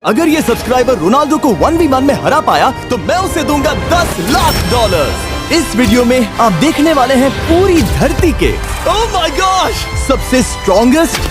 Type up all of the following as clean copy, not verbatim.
अगर ये subscriber Ronaldo को 1v1 में हरा पाया तो मैं उसे दूंगा $10 लाख। इस वीडियो में आप देखने वाले हैं पूरी धरती के ओह माय गॉश सबसे स्ट्रॉन्गेस्ट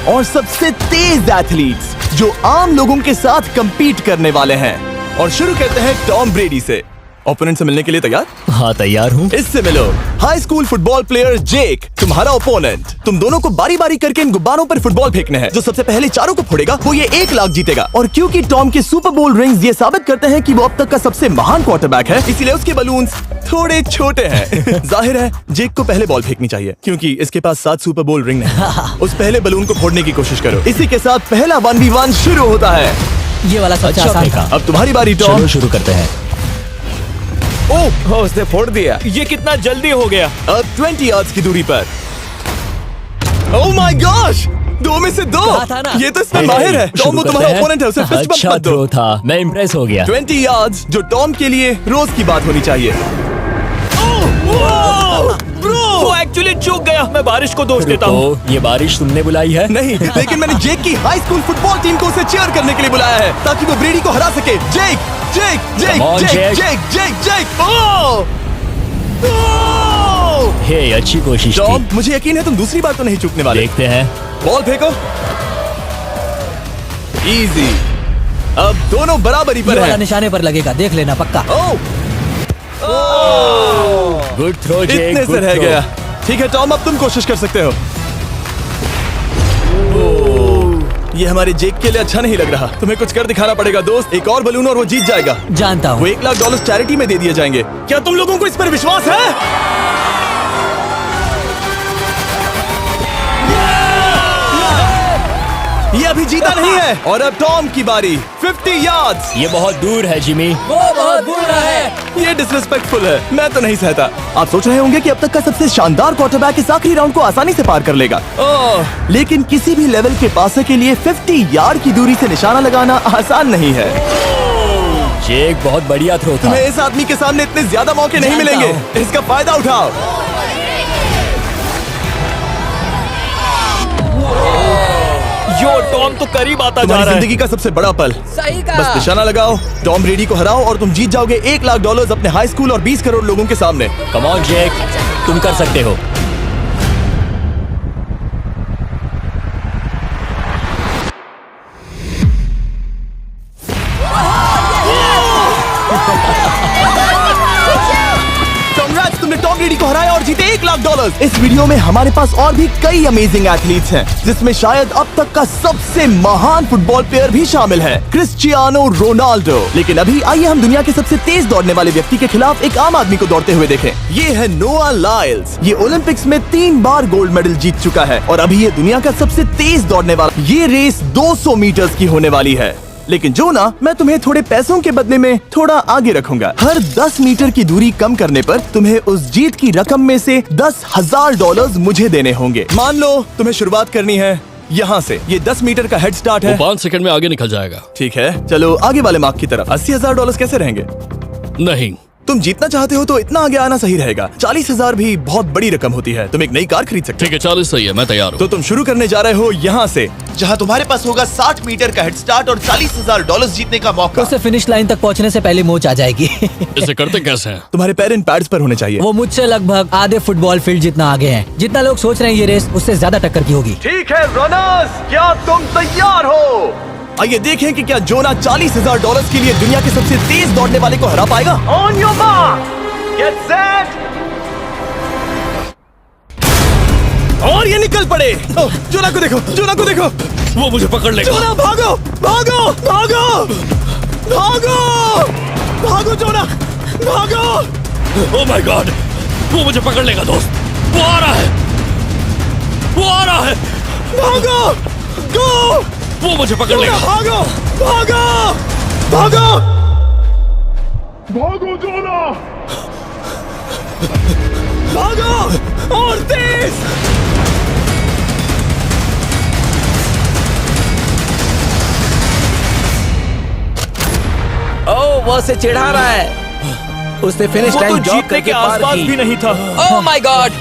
और सबसे तेज एथलीट्स जो आम लोगों के साथ compete करने वाले हैं। और शुरू करते हैं टॉम ब्रेडी से। ओपोनेंट से मिलने के लिए तैयार? हाँ तैयार हूँ। इससे मिलो। हाई स्कूल फुटबॉल प्लेयर जेक तुम्हारा ओपोनेंट। तुम दोनों को बारी बारी करके इन गुब्बारों पर फुटबॉल फेंकने हैं। जो सबसे पहले चारों को फोड़ेगा वो ये 1 लाख जीतेगा। और क्योंकि टॉम के सुपर बोल रिंग्स ये साबित करते हैं कि वो अब तक का सबसे महान क्वार्टरबैक है, इसीलिए उसके बलून्स थोड़े छोटे हैं। जाहिर है जेक को पहले बॉल फेंकनी चाहिए क्योंकि इसके पास 7 सुपर बोल रिंग नहीं। उस पहले बलून को फोड़ने की कोशिश करो। इसी के साथ पहला 1v1 शुरू होता है। ये वाला सबसे आसान था। अब तुम्हारी बारी टॉम। शुरू करते हैं। ओह उसने फोड़ दिया। ये कितना जल्दी हो गया। अब 20 यार्ड्स की दूरी पर। ओह माय गॉश 2 में से 2। था ना? ये तो इसमें माहिर है। टॉम वो तुम्हारा ओपोनेंट है, उसे फिस्ट बम्प अच्छा मत दो। थ्रो था, मैं इम्प्रेस हो गया। 20 यार्ड्स जो टॉम के लिए रोज की बात होनी चाहिए। वो एक्चुअली चूक गया। मैं बारिश को दोष देता हूँ। तो ये बारिश तुमने बुलाई है? नहीं, लेकिन मैंने जेक की हाई स्कूल फुटबॉल टीम को उसे चीयर करने के लिए बुलाया है ताकि वो ब्रेडी को हरा सके। जेक जेक जेक Come on, जेक Jake. जेक जेक जेक ओह हे अच्छी कोशिश टॉम थी। मुझे यकीन है तुम दूसरी बार तो नहीं चूकने वाले। देखते हैं। बॉल फेंको। इजी। अब दोनों बराबरी ये पर वाला हैं। निशाने पर लगेगा, देख लेना पक्का। गुड थ्रो जेक, इतने से गुड रह थ्रो। गया। ठीक है टॉम अब तुम कोशिश कर सकते हो। ये हमारे जेक के लिए अच्छा नहीं लग रहा। तुम्हें कुछ कर दिखाना पड़ेगा दोस्त। एक और बलून और वो जीत जाएगा। जानता वो हूँ। $1 लाख चैरिटी में दे दिए जाएंगे। क्या तुम लोगों को इस पर विश्वास है? ये अभी जीता नहीं है। और अब टॉम की बारी। 50 यार्ड्स। ये बहुत दूर है जिमी। वो बहुत बुरा है। ये डिसरिस्पेक्टफुल है। मैं तो नहीं सहता। आप सोच रहे होंगे कि अब तक का सबसे शानदार क्वार्टरबैक इस आखिरी राउंड को आसानी से पार कर लेगा। लेकिन किसी भी लेवल के पासे के लिए 50 यार्ड की दूरी से निशाना लगाना आसान नहीं है। जेक बहुत बढ़िया थ्रो था। तुम्हें इस आदमी के सामने इतने ज्यादा मौके नहीं जानता मिलेंगे। इसका फायदा उठाओ। यो टॉम तो करीब आता जा तुम्हारी रहा है। जिंदगी का सबसे बड़ा पल। सही बस कहा। निशाना लगाओ, टॉम ब्रेडी को हराओ और तुम जीत जाओगे $1 लाख अपने हाई स्कूल और 20 करोड़ लोगों के सामने। कम ऑन जेक, तुम कर सकते हो। Congrats, तुमने टॉम ब्रेडी को हराया और जीते $1 लाख। इस वीडियो में हमारे पास और भी कई अमेजिंग एथलीट्स हैं, जिसमें शायद अब तक का सबसे महान फुटबॉल प्लेयर भी शामिल है, क्रिस्टियानो रोनाल्डो। लेकिन अभी आइए हम दुनिया के सबसे तेज दौड़ने वाले व्यक्ति के खिलाफ एक आम आदमी को दौड़ते हुए देखें। ये है नोआ लाइल्स। ये ओलंपिक्स में 3 बार गोल्ड मेडल जीत चुका है और अभी ये दुनिया का सबसे तेज दौड़ने वाला। ये रेस 200 मीटर्स की होने वाली है। लेकिन जो ना, मैं तुम्हें थोड़े पैसों के बदले में थोड़ा आगे रखूंगा। हर 10 मीटर की दूरी कम करने पर तुम्हें उस जीत की रकम में से $10,000 मुझे देने होंगे। मान लो तुम्हें शुरुआत करनी है यहाँ से। ये 10 मीटर का हेड स्टार्ट है। 5 सेकंड में आगे निकल जाएगा। ठीक है चलो आगे वाले मार्क की तरफ। $80,000 कैसे रहेंगे? नहीं, तुम जीतना चाहते हो तो इतना आगे आना सही रहेगा। 40,000 भी बहुत बड़ी रकम होती है। तुम एक नई कार खरीद सकते हो। ठीक है 40 सही है, मैं तैयार हूँ। तो तुम शुरू करने जा रहे हो यहाँ से, जहाँ तुम्हारे पास होगा 60 मीटर का हेड स्टार्ट और $40,000 जीतने का मौका। उसे फिनिश लाइन तक पहुंचने से पहले मोच आ जाएगी। इसे करते कैसे हैं? तुम्हारे पैर इन पैड्स पर होने चाहिए। वो मुझसे लगभग आधे फुटबॉल फील्ड जितना आगे हैं। जितना लोग सोच रहे हैं ये रेस उससे ज्यादा टक्कर की होगी। ठीक है रनर्स, क्या तुम तैयार हो? आइए देखें कि क्या जोना $40,000 के लिए दुनिया के सबसे तेज दौड़ने वाले को हरा पाएगा। On your mark, get set, और ये निकल पड़े। जोना को देखो, जोना को देखो। वो मुझे पकड़ लेगा। जोना भागो, भागो, भागो, भागो, भागो जोना, भागो। ओह माय गॉड, वो मुझे पकड़ लेगा दोस्त। वो आ रहा है, वो आ रहा है। भागो, गो, वो मुझे पकड़ जोना, लेगा। भागो, भागो, भागो, भागो जोना! भागो और तेज। ओह वो उसे चिढ़ा रहा है। उसने फिनिश वो तो लाइन जॉग जीतने करके के पार आसपास की। भी नहीं था। Oh my God.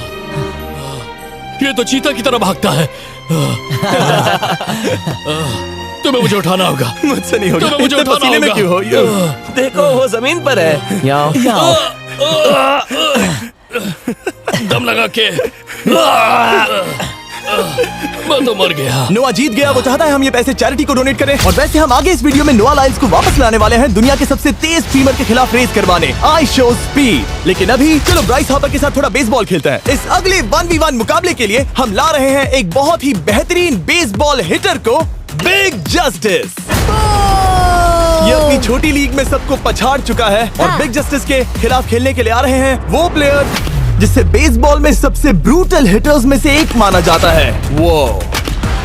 ये तो चीता की तरह भागता है। तुम्हें मुझे उठाना होगा। मुझसे नहीं होगा। तुम्हें मुझे इतने उठाना पसीने में होगा। क्यों हो? देखो वो जमीन पर है। यहाँ दम लगा के मैं तो मर गया। नोआ जीत गया। वो चाहता है हम ये पैसे चैरिटी को डोनेट करें। और वैसे हम आगे इस वीडियो में नोआ लाइल्स को वापस लाने वाले हैं दुनिया के सबसे तेज स्ट्रीमर के खिलाफ रेस करवाने, आई शो स्पीड। लेकिन अभी चलो ब्राइस हार्पर के साथ थोड़ा बेसबॉल खेलते हैं। इस अगले 1v1 मुकाबले के लिए हम ला रहे हैं एक बहुत ही बेहतरीन बेसबॉल हिटर को, बिग जस्टिस। ये अपनी छोटी लीग में सबको पछाड़ चुका है और बिग जस्टिस के खिलाफ खेलने के लिए आ रहे हैं वो प्लेयर जिसे बेसबॉल में सबसे ब्रूटल हिटर्स में से एक माना जाता है। वो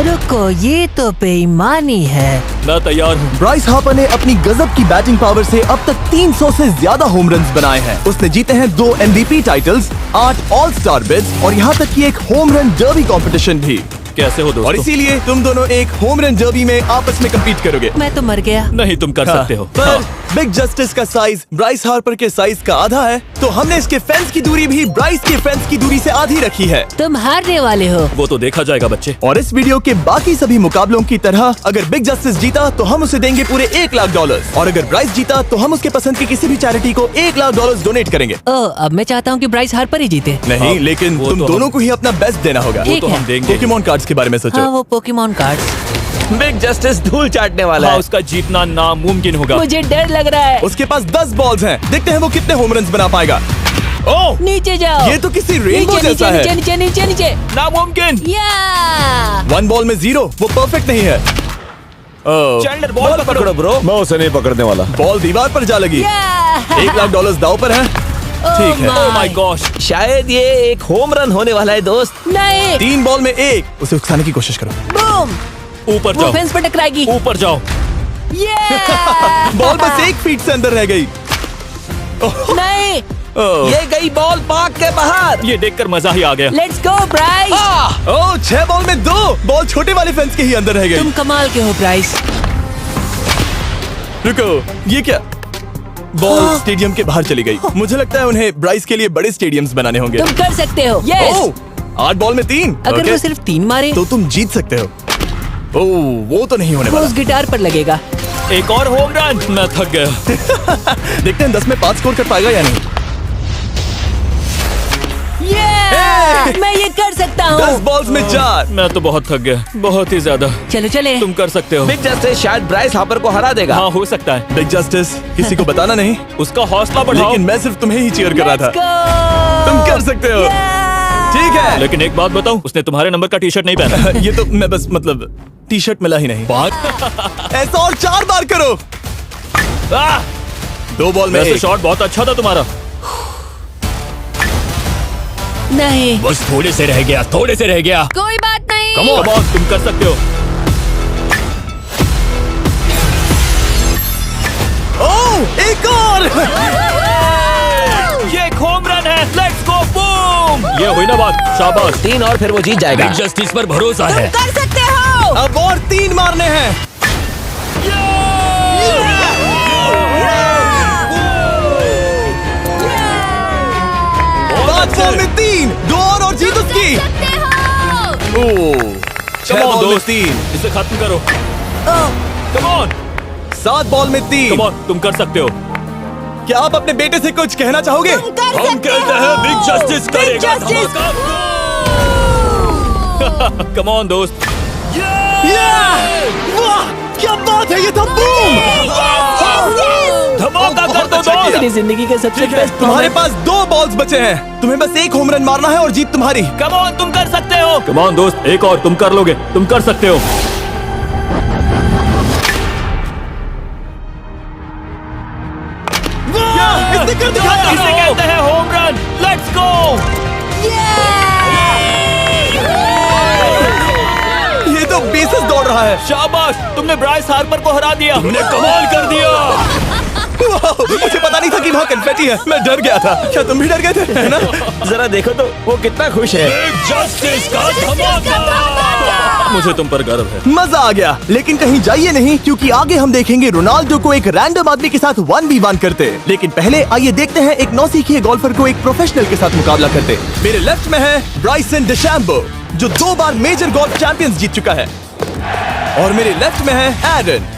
रुको, ये तो बेईमानी है। मैं तैयार हूँ। ब्राइस हार्पर ने अपनी गजब की बैटिंग पावर से अब तक 300 से ज्यादा होम रन्स बनाए हैं। उसने जीते हैं 2 MVP titles, 8 all star bids और यहाँ तक कि एक होम रन डर्बी कंपटीशन भी। कैसे हो और दोस्तों? इसीलिए तुम दोनों एक होम रन डर्बी में आपस में कम्पीट करोगे। मैं तो मर गया। नहीं, तुम कर सकते हो। पर बिग जस्टिस का साइज ब्राइस हार्पर के साइज का आधा है, तो हमने इसके फेंस की दूरी भी ब्राइस के फेंस की दूरी से आधी रखी है। तुम हारने वाले हो। वो तो देखा जाएगा बच्चे। और इस वीडियो के बाकी सभी मुकाबलों की तरह अगर बिग जस्टिस जीता तो हम उसे देंगे पूरे $1 लाख और अगर ब्राइस जीता तो हम उसके पसंद की किसी भी चैरिटी को $1 लाख डोनेट करेंगे। अब मैं चाहता हूँ कि ब्राइस हार्पर ही जीते। नहीं, हाँ, लेकिन वो तुम तो दोनों को ही अपना बेस्ट देना होगा। वो तो है। हम देंगे। पोकेमॉन कार्ड्स के बारे में सोचो। हाँ, वो पोकेमॉन कार्ड। बिग जस्टिस धूल चाटने वाला हाँ, है। उसका जीतना नामुमकिन होगा। मुझे डर लग रहा है। उसके पास 10 बॉल्स हैं। देखते हैं वो कितने होम रन्स बना पाएगा। ओह, नीचे जाओ। ये तो किसी रेनबो नीचे, जैसा नीचे, है। नीचे नीचे नीचे नामुमकिन। या 1 बॉल में 0, वो परफेक्ट नहीं है। चैंडलर बॉल पकड़ो ब्रो। मैं उसे नहीं पकड़ने वाला। बॉल दीवार पर जा लगी। $1 लाख दाव पर है। ठीक है। ओह माय गॉश। शायद ये एक होम रन होने वाला है दोस्त। नहीं। 3 बॉल में 1, उसे उकसाने की कोशिश करो। बूम। ऊपर वो जाओ, फेंस पर टकराएगी। ऊपर जाओ। बॉल बस 1 फीट से अंदर रह गई। नहीं। ये गई बॉल पार्क के बाहर। ये देखकर मजा ही आ गया। Let's go Bryce. Oh, 6 ball में 2, बॉल छोटे वाले फेंस के ही अंदर रह गई। तुम कमाल के हो ब्राइस। रुको, ये क्या? बॉल स्टेडियम के बाहर चली गई। मुझे लगता है उन्हें ब्राइस के लिए बड़े स्टेडियम्स बनाने होंगे। तुम कर सकते हो। यस। ओह, 8 बॉल में 3। अगर वो सिर्फ 3 मारे तो तुम जीत सकते हो। ओह, वो तो नहीं होने वो वाला। उस गिटार पर लगेगा। एक और होम रन। मैं थक गया। देखते हैं 10 में 5 स्कोर कर पाएगा या नहीं। ये मैं ये कर सकता 10 हूँ। बॉल्स में 4। मैं तो बहुत थक गया, बहुत ही ज्यादा। चलो चले। तुम कर सकते हो। बिग जस्टिस शायद ब्राइस हार्पर को हरा देगा। हाँ, हो सकता है। बिग जस्टिस किसी को बताना नहीं, उसका हौसला बढ़ाओ। लेकिन मैं सिर्फ तुम्हें ही चीयर कर रहा Let's था। go! तुम कर सकते हो। ठीक है। लेकिन एक बात बताऊं, उसने तुम्हारे नंबर का टी शर्ट नहीं पहना। ये तो मैं बस मतलब टी शर्ट मिला ही नहीं। बात ऐसा और 4 बार करो। 2 बॉल में वैसे 1। शॉट बहुत अच्छा था तुम्हारा। नहीं। बस थोड़े से रह गया, थोड़े से रह गया। कोई बात नहीं। कम ऑन, तुम कर सकते हो। ओह, एक और। ये एक होम रन है। Let's go, boom. ये हुई ना बात। शाबाश। 3 और फिर वो जीत जाएगा। बिग जस्टिस पर भरोसा है। कर सकते हो। अब और 3 मारने हैं। 5 बॉल में 3, 2 और जीत उसकी। ओह, 6 बॉल में 3, इसे खत्म करो। कम ऑन, 7 बॉल में 3। कम ऑन, तुम कर सकते हो। क्या आप अपने बेटे से कुछ कहना चाहोगे? हम कहते हैं बिग जस्टिस करेगा धमाका। कम ऑन दोस्त। वाह, क्या बात है, ये था बूम। धमाका कर दो अच्छा दोस्त। किया। मेरी जिंदगी का सबसे ठीक है, बेस्ट तुम्हारे पास 2 बॉल्स बचे हैं। तुम्हें बस 1 होम रन मारना है और जीत तुम्हारी। कम ऑन, तुम कर सकते हो। कम ऑन दोस्त, एक और, तुम कर लोगे, तुम कर सकते हो। इसने कर दिखाया। इसे कहते हैं होम रन। Let's go. ये तो बेसिस दौड़ रहा है। शाबाश, तुमने ब्राइस हार्पर को हरा दिया। तुमने कमाल कर दिया। वाह, मुझे पता नहीं था कि वहाँ कन्फेटी है। मैं डर गया था। क्या तुम भी डर गए थे? है ना? जरा देखो तो वो कितना खुश है। बिग जस्टिस का धमाका। मुझे तुम पर गर्व है। मजा आ गया। लेकिन कहीं जाइए नहीं, क्योंकि आगे हम देखेंगे रोनाल्डो को एक रैंडम आदमी के साथ 1v1 करते। लेकिन पहले आइए देखते हैं एक नौसिखिए गोल्फर को एक प्रोफेशनल के साथ मुकाबला करते। मेरे लेफ्ट में है ब्राइसन डिशैम्बो, जो 2 बार मेजर गोल्फ चैंपियंस जीत चुका है। और मेरे लेफ्ट में है एरन।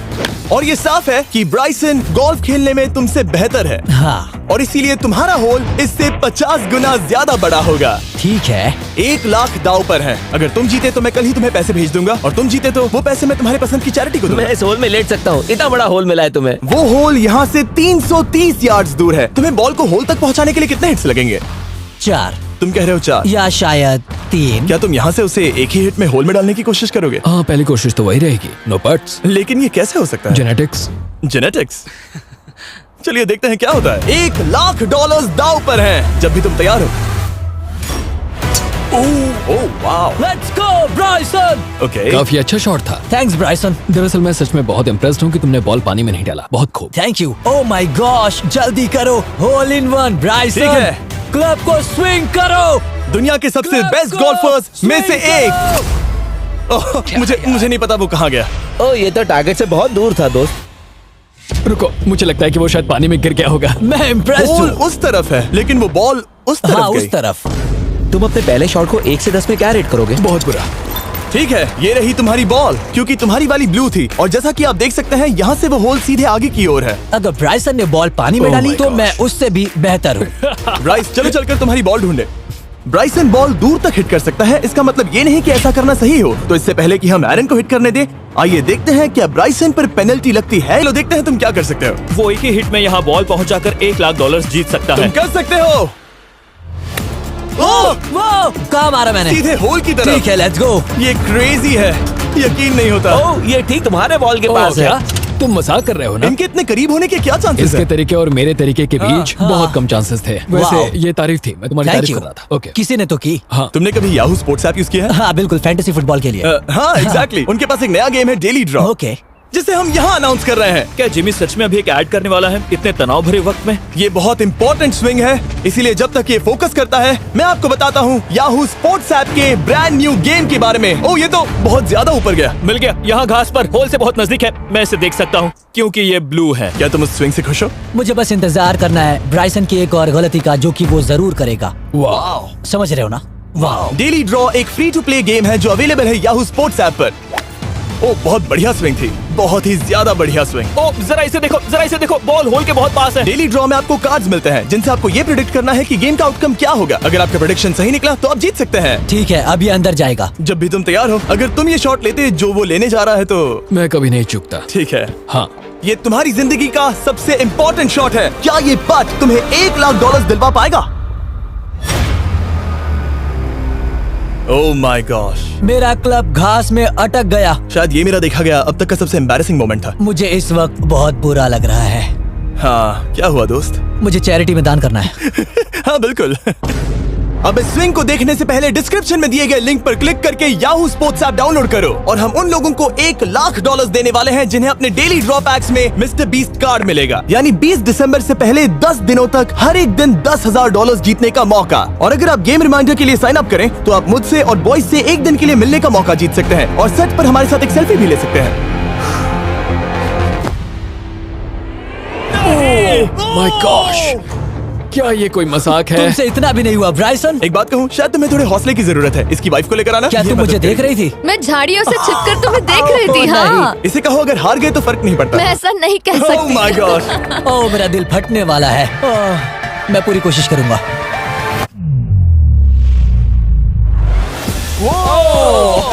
और ये साफ है कि ब्राइसन गोल्फ खेलने में तुमसे बेहतर है। हाँ और इसीलिए तुम्हारा होल इससे 50 गुना ज्यादा बड़ा होगा। ठीक है। 1 लाख दाव पर है। अगर तुम जीते तो मैं कल ही तुम्हें पैसे भेज दूंगा, और तुम जीते तो वो पैसे मैं तुम्हारे पसंद की चैरिटी को दूंगा। मैं इस होल में लेट सकता हूँ, इतना बड़ा होल मिला है तुम्हें। वो होल यहाँ से 330 यार्ड्स दूर है। तुम्हें बॉल को होल तक पहुँचाने के लिए कितने हिट्स लगेंगे? 4 तुम कह रहे हो 4 या शायद 3। क्या तुम यहाँ से उसे एक ही हिट में होल में डालने की कोशिश करोगे? हाँ, पहली कोशिश तो वही रहेगी। No buts. लेकिन ये कैसे हो सकता है? जेनेटिक्स। जेनेटिक्स। चलिए देखते हैं क्या होता है। $1 लाख दाव पर हैं। जब भी तुम तैयार हो। Oh wow. Let's go Bryson. Okay. काफी अच्छा शॉट था। Thanks Bryson. दरअसल मैं सच में बहुत इम्प्रेस्ड हूँ कि तुमने बॉल पानी में नहीं डाला। बहुत खूब। Thank you. Oh my gosh, जल्दी करो। Hole in one Bryson. ठीक है। क्लब को स्विंग करो। दुनिया के सबसे Club बेस्ट को गोल्फर्स में से swing एक। करो। ओह, मुझे नहीं पता वो कहाँ गया। ओ, ये तो टारगेट से बहुत दूर था दोस्त। रुको, मुझे लगता है कि वो शायद पानी में गिर गया होगा। मैं इम्प्रेस्ड बॉल हूँ। उस तरफ है, लेकिन वो बॉल उस तरफ हाँ गई। उस तरफ। तुम अपने पहले शॉट को 1 से 10 में क्या रेट करोगे? बहुत बुरा। ठीक है, ये रही तुम्हारी बॉल, क्योंकि तुम्हारी वाली ब्लू थी, और जैसा कि आप देख सकते हैं यहाँ से वो होल सीधे आगे की ओर है। अगर ब्राइसन ने बॉल पानी में Oh डाली my तो gosh. मैं उससे भी बेहतर हूँ। ब्राइस, चलो चलकर तुम्हारी बॉल ढूंढे। ब्राइसन बॉल दूर तक हिट कर सकता है, इसका मतलब ये नहीं कि ऐसा करना सही हो। तो इससे पहले कि हम एरन को हिट करने दें, आइए देखते हैं क्या ब्राइसन पर पेनल्टी लगती है। लो देखते हैं तुम क्या कर सकते हो। वो एक ही हिट में यहाँ बॉल पहुँचाकर $1 लाख जीत सकता तुम है। कर सकते हो। ओह, वो कहाँ मारा मैंने? सीधे होल की तरफ। ठीक है, लेट्स गो। ये क्रेजी है, यकीन नहीं होता। ओ, ये ठीक तुम्हारे बॉल के पास है। क्या? तुम मजाक कर रहे हो ना? इनके इतने करीब होने के क्या चांसेस इसके हैं? तरीके और मेरे तरीके के बीच हाँ। बहुत कम चांसेस थे। वाओ। वैसे ये तारीफ थी, मैं तुम्हारी थैंक तारीफ यू। कर रहा था। ओके। किसी ने तो की। हाँ। तुमने कभी याहू स्पोर्ट्स ऐप यूज किया है? हाँ बिल्कुल, फैंटेसी फुटबॉल के लिए। हाँ एग्जैक्टली। उनके पास एक नया गेम है, डेली ड्रॉ, ओके। जिसे हम यहाँ अनाउंस कर रहे हैं। क्या जिमी सच में अभी एक ऐड करने वाला है इतने तनाव भरे वक्त में? ये बहुत इंपॉर्टेंट स्विंग है, इसीलिए जब तक ये फोकस करता है, मैं आपको बताता हूँ याहू स्पोर्ट्स ऐप के ब्रांड न्यू गेम के बारे में। ओह, ये तो बहुत ज्यादा ऊपर गया। मिल गया, यहाँ घास पर होल से बहुत नजदीक है। मैं इसे देख सकता हूँ क्योंकि ये ब्लू है। क्या तुम उस स्विंग से खुश हो? मुझे बस इंतजार करना है ब्राइसन की एक और गलती का, जो कि वो जरूर करेगा। वाह। समझ रहे हो ना? वाह। डेली ड्रॉ एक फ्री टू प्ले गेम है जो अवेलेबल है याहू स्पोर्ट्स ऐप पर। ओह, बहुत बढ़िया स्विंग थी, बहुत ही ज्यादा बढ़िया स्विंग। ओ, जरा इसे देखो, बॉल होल के बहुत पास है। डेली ड्रॉ में आपको कार्ड्स मिलते हैं, जिनसे आपको ये प्रेडिक्ट करना है कि गेम का आउटकम क्या होगा। अगर आपका प्रेडिक्शन सही निकला तो आप जीत सकते हैं। ठीक है, अभी अंदर जाएगा। जब भी तुम तैयार हो, अगर तुम ये शॉट लेते जो वो लेने जा रहा है तो मैं कभी नहीं चूकता। ठीक है। हाँ। ये तुम्हारी जिंदगी का सबसे इम्पोर्टेंट शॉट है। क्या ये पट तुम्हें $1 लाख दिलवा पाएगा? ओह माय गॉश, मेरा क्लब घास में अटक गया। शायद ये मेरा देखा गया अब तक का सबसे एम्बैरेसिंग मोमेंट था। मुझे इस वक्त बहुत बुरा लग रहा है। हाँ, क्या हुआ दोस्त? मुझे चैरिटी में दान करना है। हाँ बिल्कुल। अब इस स्विंग को देखने से पहले डिस्क्रिप्शन में दिए गए लिंक पर क्लिक करके याहू स्पोर्ट्स ऐप डाउनलोड करो, और हम उन लोगों को $1 लाख देने वाले हैं जिन्हें अपने डेली ड्रॉ पैक्स में मिस्टर बीस्ट कार्ड मिलेगा। यानी 20 दिसंबर से पहले 10 दिनों तक हर एक दिन $10,000 जीतने का मौका। और अगर आप गेम रिमाइंडर के लिए साइन अप करें तो आप मुझसे और बॉयज से एक दिन के लिए मिलने का मौका जीत सकते हैं, और सेट पर हमारे साथ एक सेल्फी भी ले सकते हैं। माय गॉश, क्या ये कोई मजाक है? तुमसे इतना भी नहीं हुआ ब्राइसन। एक बात कहूँ, शायद तुम्हें थोड़े हौसले की जरूरत है। इसकी वाइफ को लेकर आना। क्या ये तुम मदद मुझे देख करेगी। रही थी? मैं झाड़ियों से छिपकर तुम्हें देख रही थी। हाँ, इसे कहो अगर हार गए तो फर्क नहीं पड़ता। मैं ऐसा नहीं कह Oh सकती। my gosh! ओह, मेरा दिल फटने वाला है। ओह, मैं पूरी कोशिश करूंगा।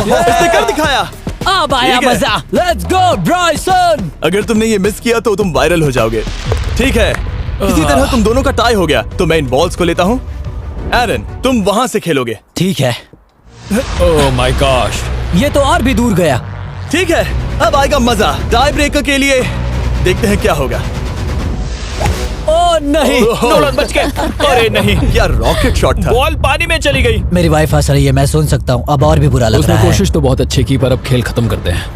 इसने कर दिखाया। अब आया ठीक है। मजा। Let's go Bryson. अगर तुमने ये मिस किया तो तुम वायरल हो जाओगे। ठीक है, इसी तरह तुम दोनों का टाई हो गया, तो मैं इन बॉल्स को लेता हूँ। एरन, तुम वहां से खेलोगे। ठीक है, ओह माय गॉश। ये तो और भी दूर गया। ठीक है, अब आएगा मजा। टाई ब्रेकर के लिए देखते हैं क्या होगा। ओह नहीं, नोलन बच गए। अरे नहीं, क्या रॉकेट शॉट था। बॉल पानी में चली गई। मेरी वाइफ हंस रही है, मैं सुन सकता हूँ। अब और भी बुरा लग उसने रहा है। कोशिश तो बहुत अच्छी की, पर अब खेल खत्म करते हैं।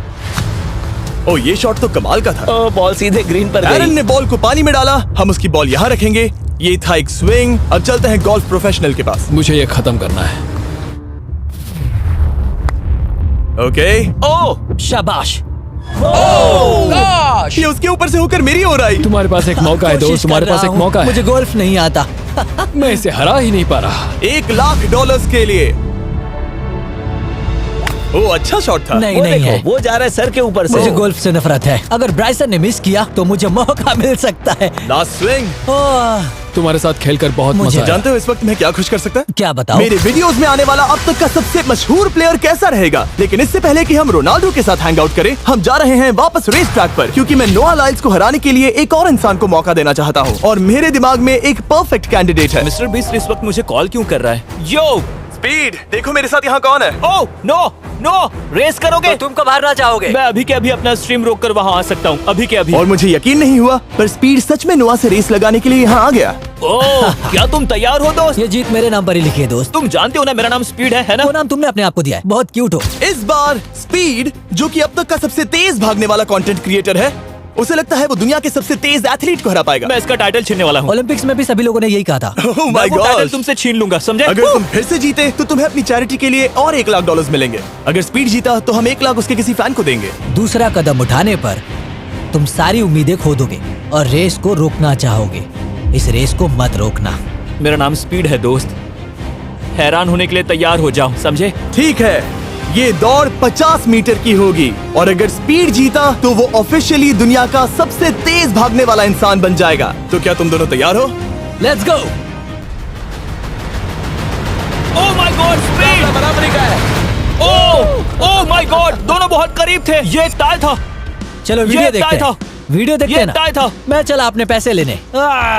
ओ, ये शॉट तो कमाल का था। ओ, बॉल सीधे ग्रीन पर एरन गई। ने बॉल को पानी में डाला, हम उसकी बॉल यहाँ रखेंगे। ये था एक स्विंग। अब चलते हैं गोल्फ प्रोफेशनल के पास। मुझे ये खत्म करना है। ओके। ओ, शाबाश। ये उसके ऊपर से होकर मेरी ओर आई। तुम्हारे पास एक मौका है दोस्त, कोशिश तुम्हारे कर पास रहा एक हूँ। मौका है। मुझे गोल्फ नहीं आता। मैं इसे हरा ही नहीं पा रहा। $1 लाख के लिए। वो अच्छा शॉट था। नहीं वो नहीं देखो, है। वो जा रहा है सर के ऊपर से। मुझे गोल्फ से नफरत है। अगर ब्राइसन ने मिस किया तो मुझे मौका मिल सकता है। Last swing. ओह, तुम्हारे साथ खेलकर बहुत मुझे मजा आया। जानते हो इस वक्त मैं क्या खुश कर सकता है? क्या बताओ? मेरे वीडियोस में आने वाला अब तक का सबसे मशहूर प्लेयर कैसा रहेगा। लेकिन इससे पहले कि हम रोनाल्डो के साथ हैंग आउट करें, हम जा रहे हैं वापस रेस ट्रैक पर, क्योंकि मैं नोआ लाइल्स को हराने के लिए एक और इंसान को मौका देना चाहता हूँ और मेरे दिमाग में एक परफेक्ट कैंडिडेट है। मिस्टर बीस्ट इस वक्त मुझे कॉल क्यों कर रहा है? यो स्पीड, देखो मेरे साथ यहाँ कौन है। ओह नो नो, रेस करोगे? तुम कब हारना चाहोगे? मैं अभी के अभी अपना स्ट्रीम रोक कर वहाँ आ सकता हूँ, अभी के अभी। और मुझे यकीन नहीं हुआ, पर स्पीड सच में नोआ से रेस लगाने के लिए यहाँ आ गया। ओह, क्या तुम तैयार हो दोस्त? ये जीत मेरे नाम पर ही लिखी है दोस्त। तुम जानते हो ना मेरा नाम स्पीड है ना? वो नाम तुमने अपने आप को दिया है। बहुत क्यूट हो। इस बार स्पीड, जो कि अब तक का सबसे तेज भागने वाला कंटेंट क्रिएटर है, उसे लगता है वो दुनिया के सबसे तेज एथलीट को हरा पाएगा। मैं इसका टाइटल छीनने वाला हूँ। ओलंपिक्स में भी सभी लोगों ने यही कहा था। Oh my मैं वो टाइटल gosh! तुमसे छीन लूंगा, समझे? अगर तुम फिर से जीते तो तुम्हें अपनी चैरिटी के लिए और $1 लाख मिलेंगे। अगर स्पीड जीता तो हम 1 लाख उसके किसी फैन को देंगे। दूसरा कदम उठाने पर तुम सारी उम्मीदें खो दोगे और रेस को रोकना चाहोगे। इस रेस को मत रोकना। मेरा नाम स्पीड है दोस्त, हैरान होने के लिए तैयार हो जाओ, समझे? ठीक है, ये दौड़ 50 मीटर की होगी और अगर स्पीड जीता तो वो ऑफिशियली दुनिया का सबसे तेज भागने वाला इंसान बन जाएगा। तो क्या तुम दोनों तैयार हो? Let's go. Oh my God, speed बराबरी का है। ओह माय गॉड, दोनों बहुत करीब थे। ये टाई था। चलो वीडियो ये देखते टाई था। हैं। वीडियो देखते ये हैं ना। टाई था। मैं चला अपने पैसे लेने।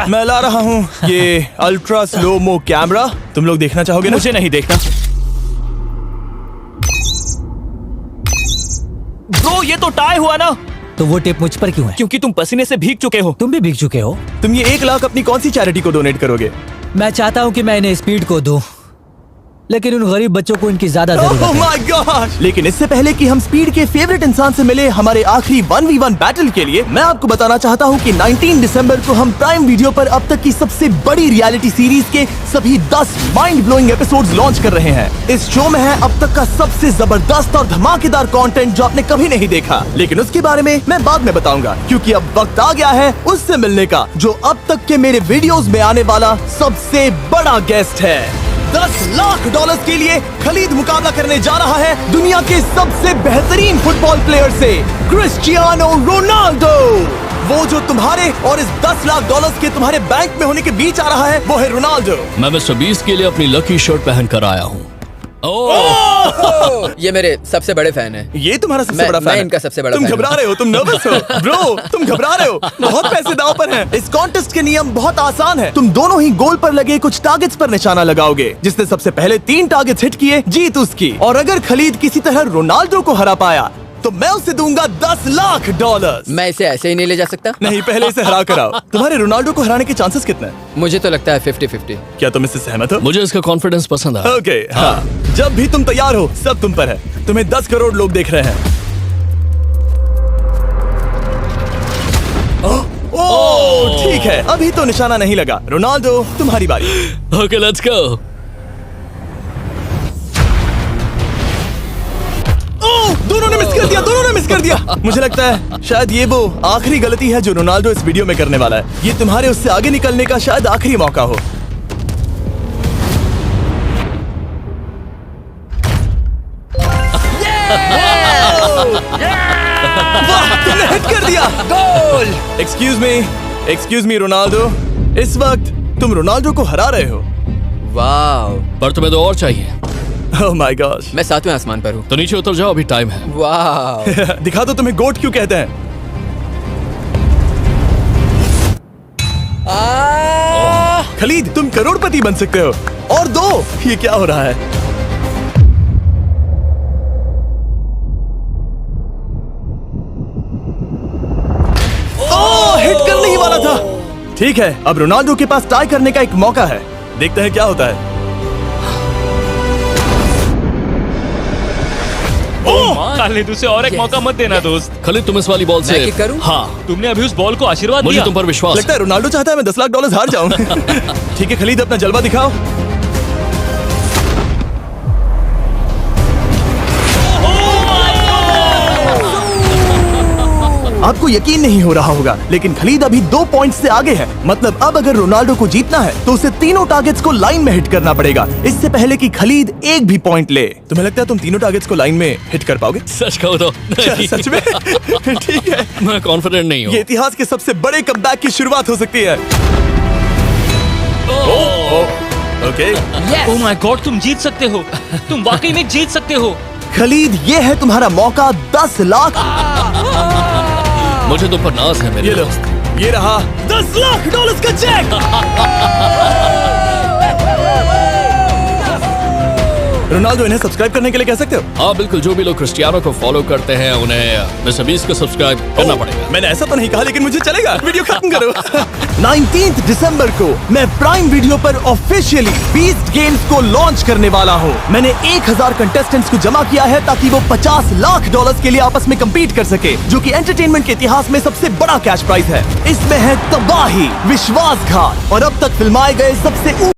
मैं ला रहा हूँ ये अल्ट्रा स्लो मो कैमरा। तुम लोग देखना चाहोगे ना? मुझे नहीं देखना। ब्रो, ये तो टाई हुआ ना? तो वो टिप मुझ पर क्यों है? क्योंकि तुम पसीने से भीग चुके हो। तुम भी भीग चुके हो। तुम ये 1 लाख अपनी कौन सी चैरिटी को डोनेट करोगे? मैं चाहता हूँ कि मैं इन्हें स्पीड को दूं, लेकिन उन गरीब बच्चों को इनकी ज्यादा जरूरत Oh है। my gosh! लेकिन इससे पहले कि हम स्पीड के फेवरेट इंसान से मिले हमारे आखिरी 1v1 बैटल के लिए, मैं आपको बताना चाहता हूँ कि 19 दिसंबर को हम प्राइम वीडियो पर अब तक की सबसे बड़ी रियलिटी सीरीज के सभी 10 माइंड ब्लोइंग एपिसोड्स लॉन्च कर रहे हैं। इस शो में है अब तक का सबसे जबरदस्त और धमाकेदार कंटेंट जो आपने कभी नहीं देखा, लेकिन उसके बारे में मैं बाद में बताऊंगा, क्योंकि अब वक्त आ गया है उससे मिलने का जो अब तक के मेरे वीडियोस में आने वाला सबसे बड़ा गेस्ट है। $10 लाख के लिए खलीद मुकाबला करने जा रहा है दुनिया के सबसे बेहतरीन फुटबॉल प्लेयर से, क्रिस्टियानो रोनाल्डो। वो जो तुम्हारे और इस $10 लाख के तुम्हारे बैंक में होने के बीच आ रहा है, वो है रोनाल्डो। मैं मिस्टर बीस्ट के लिए अपनी लकी शर्ट पहन कर आया हूँ। ये मेरे सबसे बड़े फैन है। ये तुम्हारा सबसे मैं- बड़ा फैन मैं है। इनका सबसे बड़ा तुम फैन घबरा हूं। रहे हो, तुम नर्वस हो ब्रो, तुम घबरा रहे हो। बहुत पैसे दांव पर हैं। इस कॉन्टेस्ट के नियम बहुत आसान है। तुम दोनों ही गोल पर लगे कुछ टारगेट्स पर निशाना लगाओगे। जिसने सबसे पहले 3 टारगेट्स हिट किए जीत उसकी। और अगर खलीद किसी तरह रोनाल्डो को हरा पाया तो मैं उसे दूंगा $10 लाख। मैं इसे ऐसे ही नहीं ले जा सकता। नहीं, पहले इसे हरा कर आओ। तुम्हारे रोनाल्डो को हराने के चांसेस कितने हैं? मुझे तो लगता है 50-50। क्या तुम इससे सहमत हो? मुझे इसका कॉन्फिडेंस पसंद आया। ओके, हाँ। जब भी तुम तैयार हो सब तुम पर है। तुम्हें 10 करोड़ लोग देख रहे हैं। ओह, ठीक है, अभी तो निशाना नहीं लगा। रोनाल्डो, तुम्हारी बारी। Okay, let's go. ओह, दोनों ने मिस कर दिया, दोनों ने मिस कर दिया। मुझे लगता है शायद ये वो आखिरी गलती है जो रोनाल्डो इस वीडियो में करने वाला है। ये तुम्हारे उससे आगे निकलने का शायद आखिरी मौका हो। वाह, तुमने हिट कर दिया। गोल। एक्सक्यूज मी रोनाल्डो, इस वक्त तुम रोनाल्डो को हरा रहे हो। वाह, पर तुम्हें तो और चाहिए। ओह माय गॉश। मैं 7वें आसमान पर हूँ। तो नीचे उतर जाओ, अभी टाइम है। वाह, दिखा दो तुम्हें गोट क्यों कहते हैं। खलीद, तुम करोड़पति बन सकते हो। और 2, ये क्या हो रहा है? ओह, हिट करने ही वाला था। ठीक है, अब रोनाल्डो के पास टाई करने का एक मौका है। देखते हैं क्या होता है। खालिद, उसे और एक Yes. मौका मत देना दोस्त। खलीद, तुम इस वाली बॉल मैं से किक करूं? हाँ, तुमने अभी उस बॉल को आशीर्वाद मुझे दिया। तुम पर विश्वास लगता है रोनाल्डो चाहता है मैं $10 लाख हार जाऊं। ठीक है खलीद, अपना जलवा दिखाओ। आपको यकीन नहीं हो रहा होगा, लेकिन खलीद अभी 2 पॉइंट से आगे है। मतलब अब अगर रोनाल्डो को जीतना है तो उसे तीनों टारगेट्स को लाइन में हिट करना पड़ेगा, इससे पहले कि खलीद एक भी पॉइंट ले। तुम्हें लगता है तुम तीनों टारगेट्स को लाइन में हिट कर पाओगे? सच कहूँ तो नहीं। सच में? ठीक है, मैं कॉन्फिडेंट नहीं हूँ। ये इतिहास के सबसे बड़े कमबैक की शुरुआत हो सकती है। ओके, ओह माय गॉड, तुम जीत सकते हो, तुम वाकई में जीत सकते हो। खलीद ये है तुम्हारा मौका, 10 लाख। मुझे तुम पर नाज है मेरे ये लो, दोस्त। ये रहा $10 लाख का चेक। रोनाल्डो, इन्हें सब्सक्राइब करने के लिए कह सकते हो? हाँ बिल्कुल, जो भी लोग क्रिस्टियानो को फॉलो करते हैं उन्हें मिस्टर बीस्ट को सब्सक्राइब करना पड़ेगा। मैंने ऐसा तो नहीं कहा, लेकिन मुझे चलेगा। वीडियो खत्म करो। 19 दिसंबर को मैं प्राइम वीडियो पर ऑफिशियली बीस्ट गेम्स को लॉन्च करने वाला हूँ। मैंने 1000 कंटेस्टेंट्स को जमा किया है ताकि वो $50 लाख के लिए आपस में कम्पीट कर सके, जो कि एंटरटेनमेंट के इतिहास में सबसे बड़ा कैश प्राइज है। इसमें है तबाही, विश्वासघात और अब तक फिल्माए गए सबसे